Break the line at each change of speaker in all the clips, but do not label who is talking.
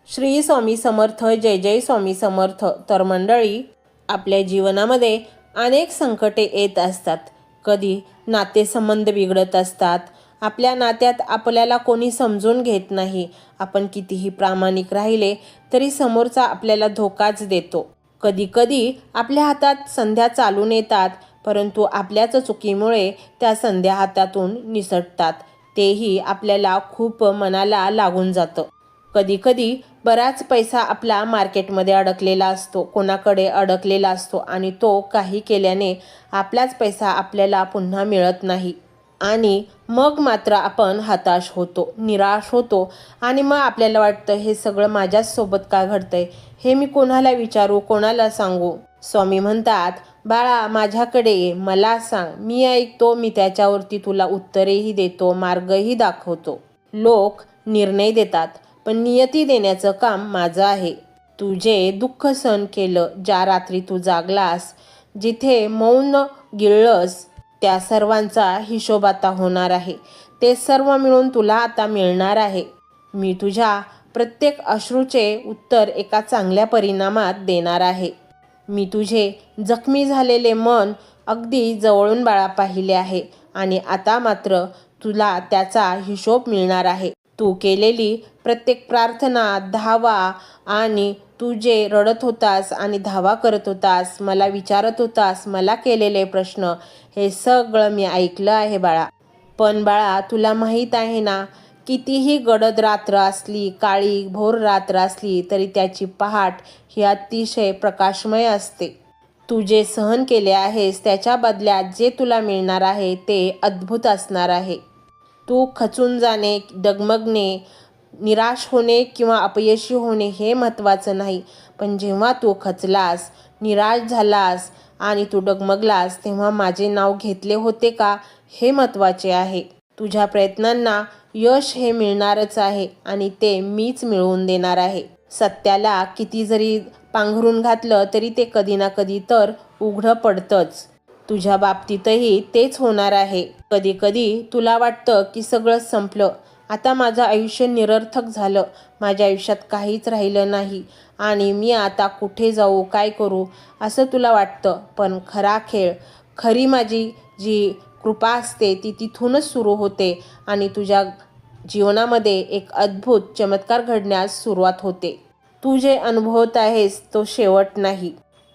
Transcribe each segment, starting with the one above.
श्री स्वामी समर्थ. जय जय स्वामी समर्थ. तर मंडळी, आपल्या जीवनामध्ये अनेक संकटे येत असतात. कधी नातेसंबंध बिघडत असतात. आपल्या नात्यात आपल्याला कोणी समजून घेत नाही. आपण कितीही प्रामाणिक राहिले तरी समोरचा आपल्याला धोकाच देतो. कधी कधी आपल्या हातात संध्या चालून येतात, परंतु आपल्याच चुकीमुळे त्या संध्या हातातून निसटतात. तेही आपल्याला खूप मनाला लागून जातं. कधी कधी बराच पैसा आपला मार्केटमध्ये अडकलेला असतो, कोणाकडे अडकलेला असतो आणि तो काही केल्याने आपलाच पैसा आपल्याला पुन्हा मिळत नाही. आणि मग मात्र आपण हताश होतो, निराश होतो आणि मग आपल्याला वाटतं हे सगळं माझ्याच सोबत का घडतंय, हे मी कोणाला विचारू, कोणाला सांगू. स्वामी म्हणतात, बाळा माझ्याकडे ये, मला सांग, मी ऐकतो, मी त्याच्यावरती तुला उत्तरेही देतो, मार्गही दाखवतो. लोक निर्णय देतात, पण नियती देण्याचं काम माझं आहे. तू जे दुःख सहन केलं, ज्या रात्री तू जागलास, जिथे मौन गिळलंस, त्या सर्वांचा हिशोब आता होणार आहे. ते सर्व मिळून तुला आता मिळणार आहे. मी तुझ्या प्रत्येक अश्रूचे उत्तर एका चांगल्या परिणामात देणार आहे. मी तुझे जखमी झालेले मन अगदी जवळून बाळा पाहिले आहे आणि आता मात्र तुला त्याचा हिशोब मिळणार आहे. तू केलेली प्रत्येक प्रार्थना, धावा आणि तू जे रडत होतास आणि धावा करत होतास, मला विचारत होतास, मला केलेले प्रश्न, हे सगळं मी ऐकलं आहे बाळा. पण बाळा, तुला माहीत आहे ना, कितीही गडद रात्र असली, काळी भोर रात्र असली तरी त्याची पहाट ही अतिशय प्रकाशमय असते. तू जे सहन केले आहेस त्याच्या बदल्यात जे तुला मिळणार आहे ते अद्भुत असणार आहे. तू खचून जाणे, डगमगणे, निराश होणे किंवा अपयशी होणे हे महत्त्वाचं नाही. पण जेव्हा तू खचलास, निराश झालास आणि तू डगमगलास, तेव्हा माझे नाव घेतले होते का, हे महत्त्वाचे आहे. तुझ्या प्रयत्नांना यश हे मिळणारच आहे आणि ते मीच मिळवून देणार आहे. सत्याला किती जरी पांघरून घातलं तरी ते कधी ना कधी तर उघडं पडतंच. तुझ्या बाबतीतही तेच होणार आहे. कधी कधी तुला वाटतं की सगळं संपलं, आता माझं आयुष्य निरर्थक झालं, माझ्या आयुष्यात काहीच राहिलं नाही आणि मी आता कुठे जाऊ, काय करू, असं तुला वाटतं. पण खरा खेळ, खरी माझी जी कृपा असते ती तिथूनच सुरू होते आणि तुझ्या जीवनामध्ये एक अद्भुत चमत्कार घडण्यास सुरुवात होते. तू जे अनुभवत आहेस तो शेवट नाही,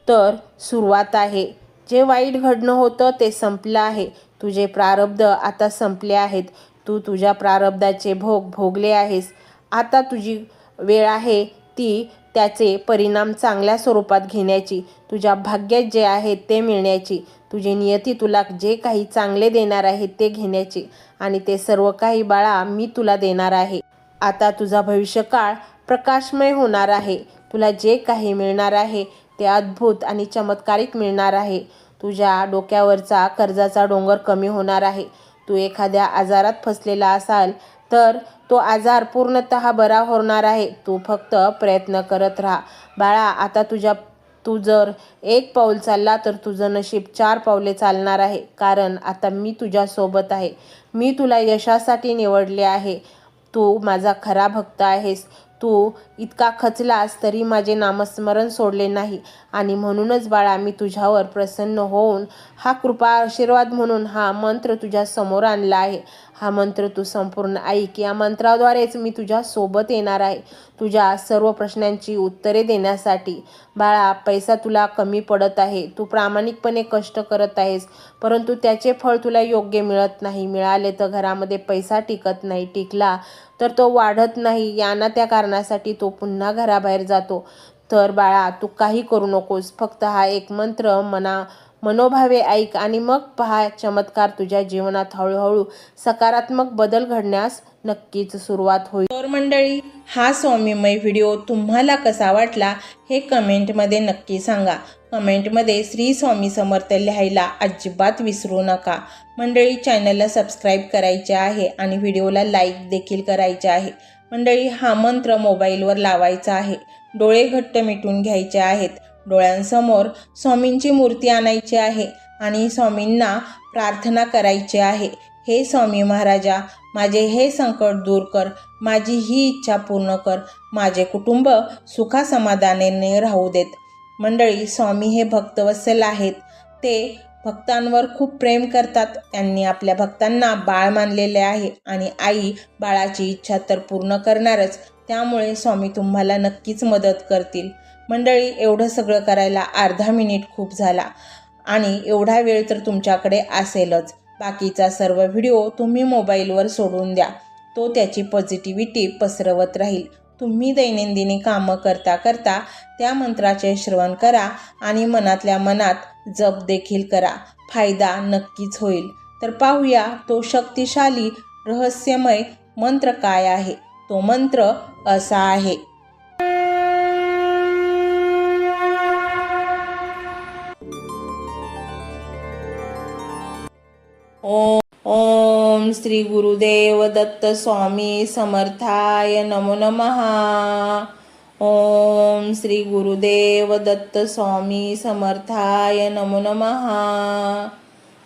तर सुरुवात आहे. जे वाईट घडणं होतं ते संपलं आहे. तुझे प्रारब्ध आता संपले आहेत. तू तुझ्या प्रारब्धाचे भोग भोगले आहेस. आता तुझी वेळ आहे ती त्याचे परिणाम चांगल्या स्वरूपात घेण्याची, तुझ्या भाग्यात जे आहे ते मिळण्याची, तुझी नियती तुला जे काही चांगले देणार आहे ते घेण्याची आणि ते सर्व काही बाळा मी तुला देणार आहे. आता तुझा भविष्यकाळ प्रकाशमय होणार आहे. तुला जे काही मिळणार आहे ते अद्भुत आणि चमत्कारिक मिळणार आहे. तुझ्या डोक्यावरचा कर्जाचा डोंगर कमी होणार आहे. तू एखाद्या आजारात फसलेला असाल तर तो आजार पूर्णतः बरा होणार आहे. तू फक्त प्रयत्न करत राहा बाळा. आता तू जर 1 पाऊल चालला तर तुझं नशीब 4 पावले चालणार आहे, कारण आता मी तुझ्यासोबत आहे. मी तुला यशासाठी निवडले आहे. तू माझा खरा भक्त आहेस. तू इतका खचलास तरी माझे नामस्मरण सोडले नाही आणि म्हणूनच बाळा मी तुझ्यावर प्रसन्न होऊन हा कृपा आशीर्वाद म्हणून हा मंत्र तुझ्या समोर आणला आहे. हा मंत्र तू संपूर्ण ऐक. या मंत्राद्वारेच मी तुझ्या सोबत येणार आहे तुझ्या सर्व प्रश्नांची उत्तरे देण्यासाठी. बाळा, पैसा तुला कमी पडत आहे. तू प्रामाणिकपणे कष्ट करत आहेस, परंतु त्याचे फळ तुला योग्य मिळत नाही. मिळाले तर घरामध्ये पैसा टिकत नाही, टिकला तर तो वाढत नाही. या त्या कारणासाठी तो पुन्हा घराबाहेर जातो. तर बाळा, तू काही करू नकोस. फक्त हा एक मंत्र मनोभावे ऐक आणि मग पहा चमत्कार तुझ्या जीवनात हळूहळू सकारात्मक बदल घडण्यास नक्कीच सुरुवात होईल. तर मंडळी, हा स्वामीमय व्हिडिओ तुम्हाला कसा वाटला हे कमेंटमध्ये नक्की सांगा. कमेंटमध्ये श्री स्वामी समर्थ लिहायला अजिबात विसरू नका. मंडळी, चॅनलला सबस्क्राईब करायचे आहे आणि व्हिडिओला लाईक देखील करायचे आहे. मंडळी, हा मंत्र मोबाईलवर लावायचा आहे. डोळे घट्ट मिटून घ्यायचे आहेत. डोळ्यांसमोर स्वामींची मूर्ती आणायची आहे आणि स्वामींना प्रार्थना करायची आहे. हे स्वामी महाराजा, माझे हे संकट दूर कर, माझी ही इच्छा पूर्ण कर, माझे कुटुंब सुखासमाधानाने राहू देत. मंडळी, स्वामी हे भक्तवत्सल आहेत. ते भक्तांवर खूप प्रेम करतात. त्यांनी आपल्या भक्तांना बाळ मानलेले आहे आणि आई बाळाची इच्छा तर पूर्ण करणारच. त्यामुळे स्वामी तुम्हाला नक्कीच मदत करतील. मंडळी, एवढं सगळं करायला अर्धा मिनिट खूप झाला आणि एवढा वेळ तर तुमच्याकडे असेलच. बाकीचा सर्व व्हिडिओ तुम्ही मोबाईलवर सोडून द्या. तो त्याची पॉझिटिव्हिटी पसरवत राहील. तुम्ही दैनंदिनी कामं करता करता त्या मंत्राचे श्रवण करा आणि मनातल्या मनात जप देखील करा. फायदा नक्कीच होईल. तर पाहूया तो शक्तिशाली रहस्यमय मंत्र काय आहे. तो मंत्र असा आहे. ओम श्री गुरुदेव दत्त स्वामी समर्थाय नमो नमः. ओम श्री गुरुदेव दत्त स्वामी समर्थाय नमो नमः.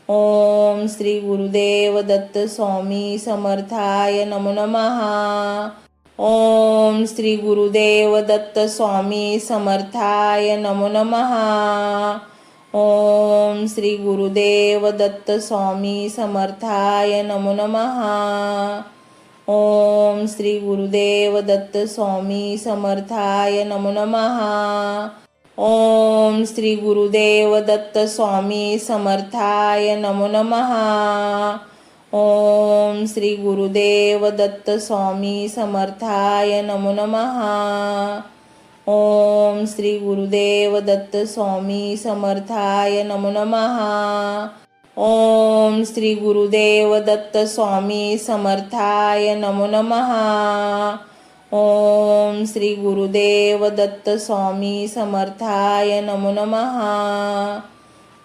ओम श्री गुरुदेव दत्त स्वामी समर्थाय नमो नमः. ओम श्री गुरुदेव दत्त स्वामी समर्थाय नमो नमः. ओम श्री गुरुदेव दत्त स्वामी समर्थाय नमो नमः. ओम श्री गुरुदेव दत्त स्वामी समर्थाय नमो नमः. ओम श्री गुरुदेव दत्त स्वामी समर्थाय नमो नमः. ओम श्री गुरुदेव दत्त स्वामी समर्थाय नमो नमः. ओम श्री गुरुदेव दत्त स्वामी समर्थाय नमो नमः. ओम श्री गुरुदेव दत्त स्वामी समर्थाय नमो नमः. ओम श्री गुरुदेव दत्त स्वामी समर्थाय नमो नमः.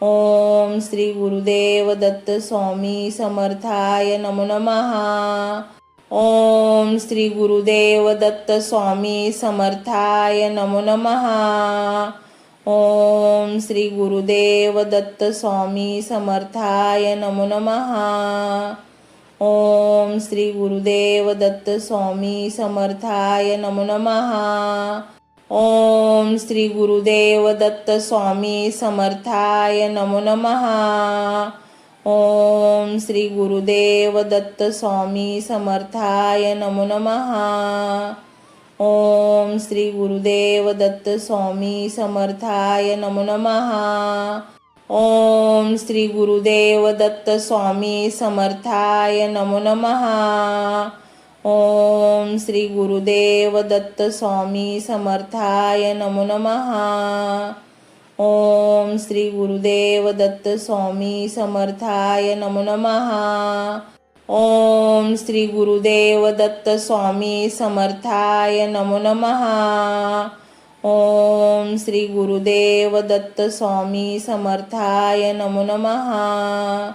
ओम श्री गुरुदेव दत्त स्वामी समर्थाय नमो नमः. ओम श्री गुरुदेव दत्त स्वामी समर्थाय नमो नमः. ओम श्री गुरुदेव दत्त स्वामी समर्थाय नमो नमः. ओम श्री गुरुदेव दत्त स्वामी समर्थाय नमो नमः. ओम श्री गुरुदेव दत्त स्वामी समर्थाय नमो नमः. ओम श्री गुरुदेव दत्त स्वामी समर्थाय नमो नमः. ओम श्री गुरुदेव दत्त स्वामी समर्थाय नमो नमः. ओम श्री गुरुदेव दत्त स्वामी समर्थाय नमो नमः. ओम श्री गुरुदेव दत्त स्वामी समर्थाय नमो नमः. ओम श्री गुरुदेव दत्त स्वामी समर्थाय नमो नमः. ओम श्री गुरुदेव दत्त स्वामी समर्थाय नमो नमः. ओम श्री गुरुदेव दत्त स्वामी समर्थाय नमो नमः.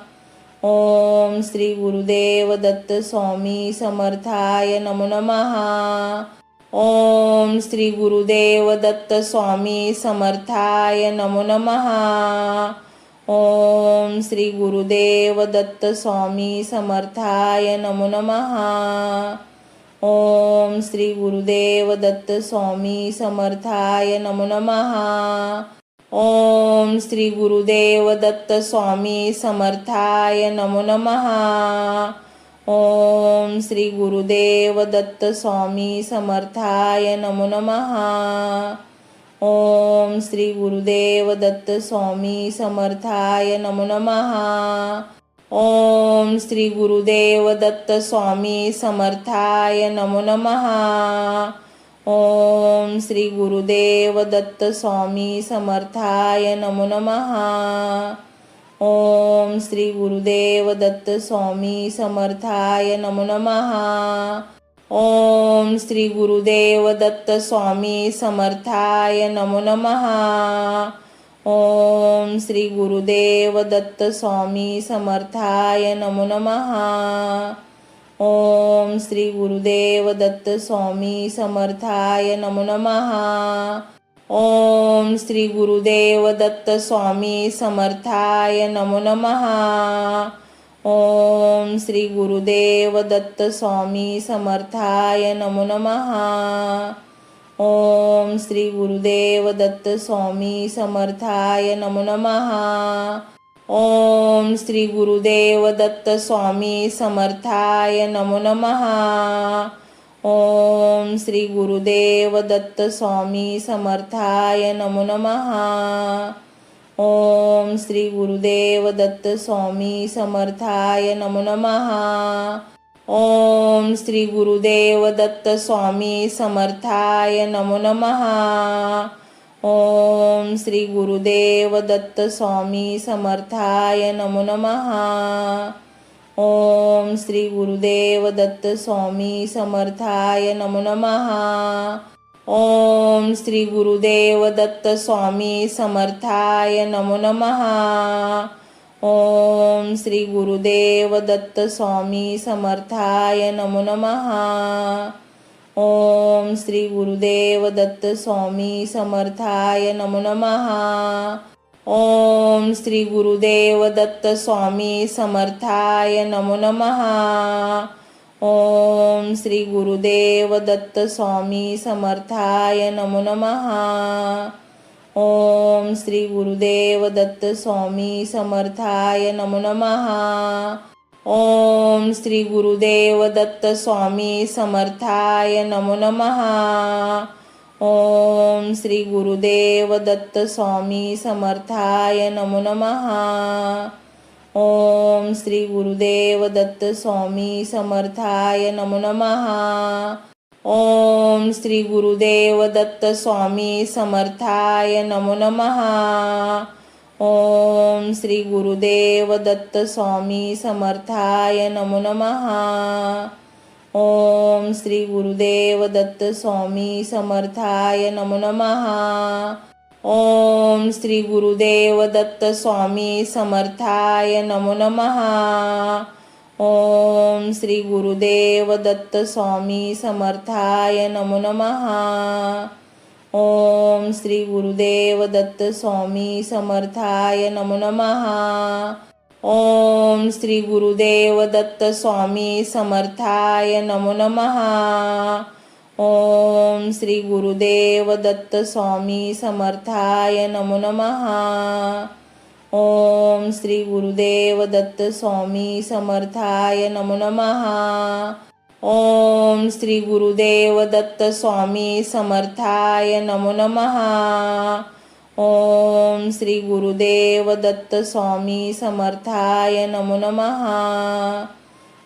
ओम श्री गुरुदेव दत्त स्वामी समर्थाय नमो नमः. ओम श्री गुरुदेव दत्त स्वामी समर्थाय नमो नमः. ओम श्री गुरुदेव दत्त स्वामी समर्थाय नमो नमः. ओम श्री गुरुदेव दत्त स्वामी समर्थाय नमो नमः. ओम श्री गुरुदेव दत्त स्वामी समर्थाय नमो नमः. ओम श्री गुरुदेव दत्त स्वामी समर्थाय नमो नमः. ओम श्री गुरुदेव दत्त स्वामी समर्थाय नमो नमः. ओम श्री गुरुदेव दत्त स्वामी समर्थाय नमो नमः. ओम श्री गुरुदेव दत्त स्वामी समर्थाय नमो नमः. ओम श्री गुरुदेव दत्त स्वामी समर्थाय नमो नमः. ओम श्री गुरुदेव दत्त स्वामी समर्थाय नमो नमः. ओम श्री गुरुदेव दत्त स्वामी समर्थाय नमो नमः. ओम श्री गुरुदेव दत्त स्वामी समर्थाय नमो नमः. ओम श्री गुरुदेव दत्त स्वामी समर्थाय नमो नमः. ओम श्री गुरुदेव दत्त स्वामी समर्थाय नमो नमः. ओम श्री गुरुदेव दत्त स्वामी समर्थाय नमो नमः. ओम श्री गुरुदेव दत्त स्वामी समर्थाय नमो नमः. ओम श्री गुरुदेव दत्त स्वामी समर्थाय नमो नमः. ओम श्री गुरुदेव दत्त स्वामी समर्थाय नमो नमः. ओम श्री गुरुदेव दत्त स्वामी समर्थाय नमो नमः. ओम श्री गुरुदेव दत्त स्वामी समर्थाय नमो नमः. ओम श्री गुरुदेव दत्त स्वामी समर्थाय नमो नमः. ओम श्री गुरुदेव दत्त स्वामी समर्थाय नमो नमः. ओम श्री गुरुदेव दत्त स्वामी समर्थाय नमो नमः. ओम श्री गुरुदेव दत्त स्वामी समर्थाय नमो नमः. ओम श्री गुरुदेव दत्त स्वामी समर्थाय नमो नमः. ओम श्री गुरुदेव दत्त स्वामी समर्थाय नमो नमः. ओम श्री गुरुदेव दत्त स्वामी समर्थाय नमो नमः. ओम श्री गुरुदेव दत्त स्वामी समर्थाय नमो नमः. ओम श्री गुरुदेव दत्त स्वामी समर्थाय नमो नमः. ओम श्री गुरुदेव दत्त स्वामी समर्थाय नमो नमः. ओम श्री गुरुदेव दत्त स्वामी समर्थाय नमो नमः. ओम श्री गुरुदेव दत्त स्वामी समर्थाय नमो नमः. ओम श्री गुरुदेव दत्त स्वामी समर्थाय नमो नमः. ओम श्री गुरुदेव दत्त स्वामी समर्थाय नमो नमः. ओम श्री गुरुदेव दत्त स्वामी समर्थाय नमो नमः. ओम श्री गुरुदेव दत्त स्वामी समर्थाय नमो नमः. ओम श्री गुरुदेव दत्त स्वामी समर्थाय नमो नमः. ओम श्री गुरुदेव दत्त स्वामी समर्थाय नमो नमः. ओम श्री गुरुदेव दत्त स्वामी समर्थाय नमो नमः. ओम श्री गुरुदेव दत्त स्वामी समर्थाय नमो नमः.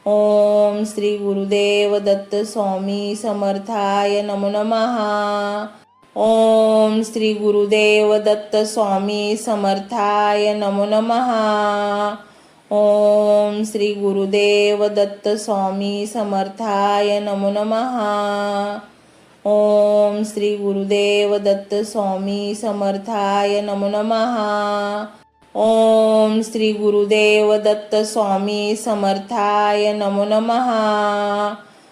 ओम श्री गुरुदेव दत्त स्वामी समर्थाय नमो नमः. ओम श्री गुरुदेव दत्त स्वामी समर्थाय नमो नमः. ओम श्री गुरुदेव दत्त स्वामी समर्थाय नमो नमः. ओम श्री गुरुदेव दत्त स्वामी समर्थाय नमो नमः. ओम श्री गुरुदेव दत्त स्वामी समर्थाय नमो नमः.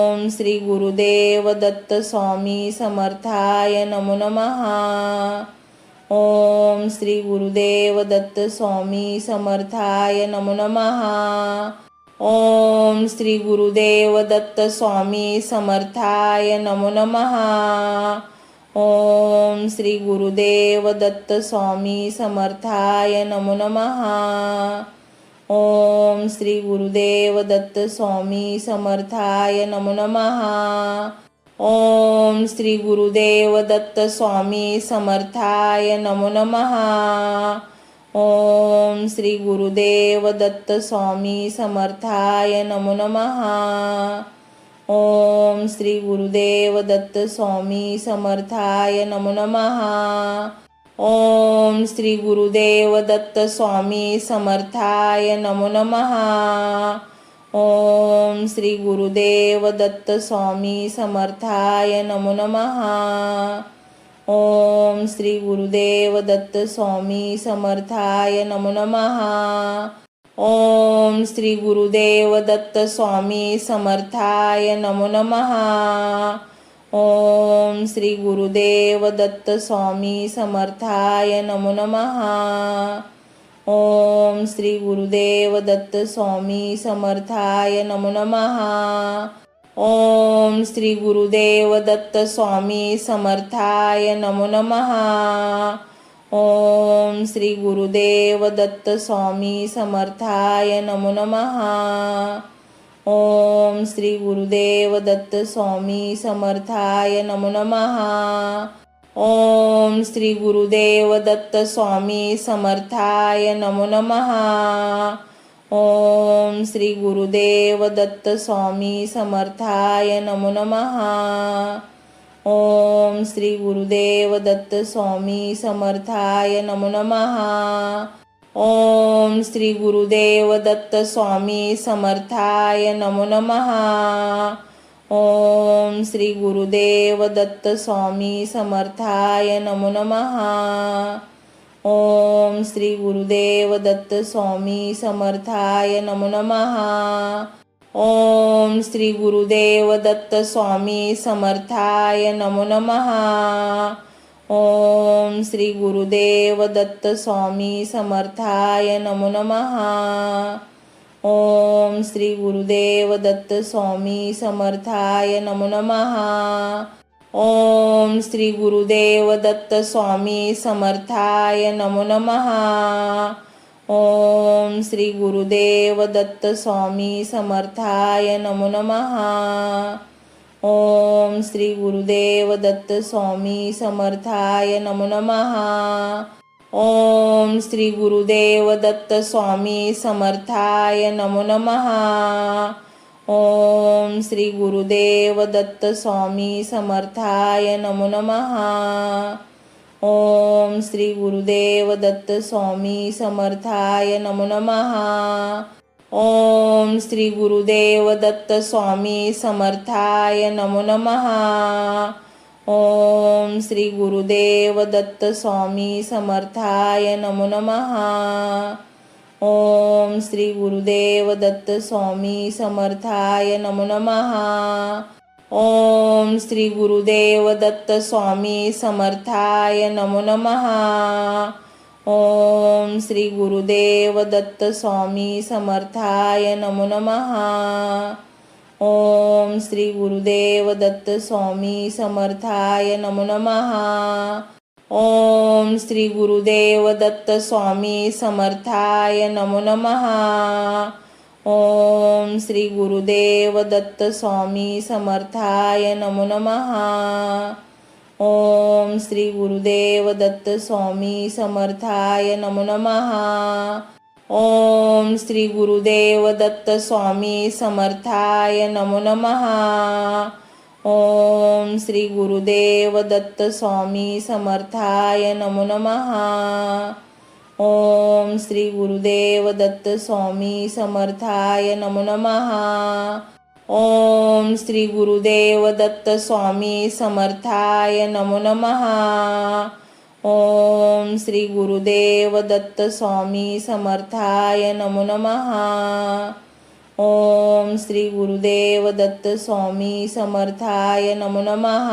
ओम श्री गुरुदेव दत्त स्वामी समर्थाय नमो नमः. ओम श्री गुरुदेव दत्त स्वामी समर्थाय नमो नमः. ओम श्री गुरुदेव दत्त स्वामी समर्थाय नमो नमः. ओम श्री गुरुदेव दत्त स्वामी समर्थाय नमो नमः. ओम श्री गुरुदेव दत्त स्वामी समर्थाय नमो नमः. ओम श्री गुरुदेव दत्त स्वामी समर्थाय नमो नमः. ओम श्री गुरुदेव दत्त स्वामी समर्थाय नमो नमः. ओम श्री गुरुदेव दत्त स्वामी समर्थाय नमो नमः. ओम श्री गुरुदेव दत्त स्वामी समर्थाय नमो नमः. ओम श्री गुरुदेव दत्त स्वामी समर्थाय नमो नमः. ओम श्री गुरुदेव दत्त स्वामी समर्थाय नमो नमः. ओम श्री गुरुदेव दत्त स्वामी समर्थाय नमो नमः. ओम श्री गुरुदेव दत्त स्वामी समर्थाय नमो नमः. ओम श्री गुरुदेव दत्त स्वामी समर्थाय नमो नमः. ओम श्री गुरुदेव दत्त स्वामी समर्थाय नमो नमः। ओम श्री गुरुदेव दत्त स्वामी समर्थाय नमो नमः। ओम श्री गुरुदेव दत्त स्वामी समर्थाय नमो नमः। ओम श्री गुरुदेव दत्त स्वामी समर्थाय नमो नमः। ओम श्री गुरुदेव दत्त स्वामी समर्थाय नमो नमः। ओम श्री गुरुदेव दत्त स्वामी समर्थाय नमो नमः। ओम श्री गुरुदेव दत्त स्वामी समर्थाय नमो नमः। ओम श्री गुरुदेव दत्त स्वामी समर्थाय नमो नमः। ओम श्री गुरुदेव दत्त स्वामी समर्थाय नमो नमः। ओम श्री गुरुदेव दत्त स्वामी समर्थाय नमो नमः। ओम श्री गुरुदेव दत्त स्वामी समर्थाय नमो नमः। ओम श्री गुरुदेव दत्त स्वामी समर्थाय नमो नमः। ओम श्री गुरुदेव दत्त स्वामी समर्थाय नमो नमः। ओम श्री गुरुदेव दत्त स्वामी समर्थाय नमो नमः। ओम श्री गुरुदेव दत्त स्वामी समर्थाय नमो नमः। ओम श्री गुरुदेव दत्त स्वामी समर्थाय नमो नमः। ओम श्री गुरुदेव दत्त स्वामी समर्थाय नमो नमः। ओम श्री गुरुदेव दत्त स्वामी समर्थाय नमो नमः। ओम श्री गुरुदेव दत्त स्वामी समर्थाय नमो नमः। ओम श्री गुरुदेव दत्त स्वामी समर्थाय नमो नमः। ओम श्री गुरुदेव दत्त स्वामी समर्थाय नमो नमः। ओम श्री गुरुदेव दत्त स्वामी समर्थाय नमो नमः। ओम श्री गुरुदेव दत्त स्वामी समर्थाय नमो नमः। ओम श्री गुरुदेव दत्त स्वामी समर्थाय नमो नमः। ओम श्री गुरुदेव दत्त स्वामी समर्थाय नमो नमः। ओम श्री गुरुदेव दत्त स्वामी समर्थाय नमो नमः। ओम श्री गुरुदेव दत्त स्वामी समर्थाय नमो नमः। ओम श्री गुरुदेव दत्त स्वामी समर्थाय नमो नमः। ओम श्री गुरुदेव दत्त स्वामी समर्थाय नमो नमः। ओम श्री गुरुदेव दत्त स्वामी समर्थाय नमो नमः। ओम श्री गुरुदेव दत्त स्वामी समर्थाय नमो नमः। ओम श्री गुरुदेव दत्त स्वामी समर्थाय नमो नमः। ओम श्री गुरुदेव दत्त स्वामी समर्थाय नमो नमः। ओम श्री गुरुदेव दत्त स्वामी समर्थाय नमो नमः।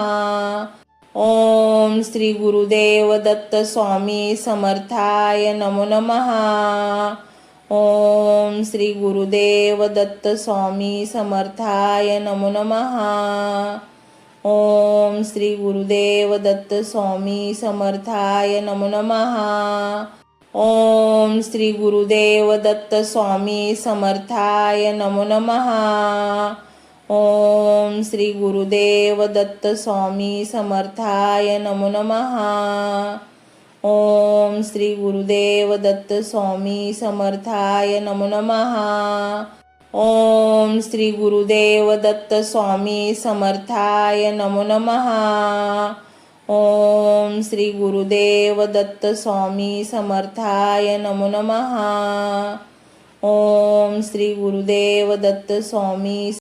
ओम श्री गुरुदेव दत्त स्वामी समर्थाय नमो नमः। ओम श्री गुरुदेव दत्त स्वामी समर्थाय नमो नमः। ओम श्री गुरुदेव दत्त स्वामी समर्थाय नमो नमः। ओम श्री गुरुदेव दत्त स्वामी समर्थाय नमो नमः। ओम श्री गुरुदेव दत्त स्वामी समर्थाय नमो नमः। ओम श्री गुरुदेव दत्त स्वामी समर्थाय नमो नमः। ओम श्री गुरुदेव दत्त स्वामी समर्थाय नमो नमः। ओम श्री गुरुदेव दत्त स्वामी समर्थाय नमो नमः। ओम श्री गुरुदेव दत्त स्वामी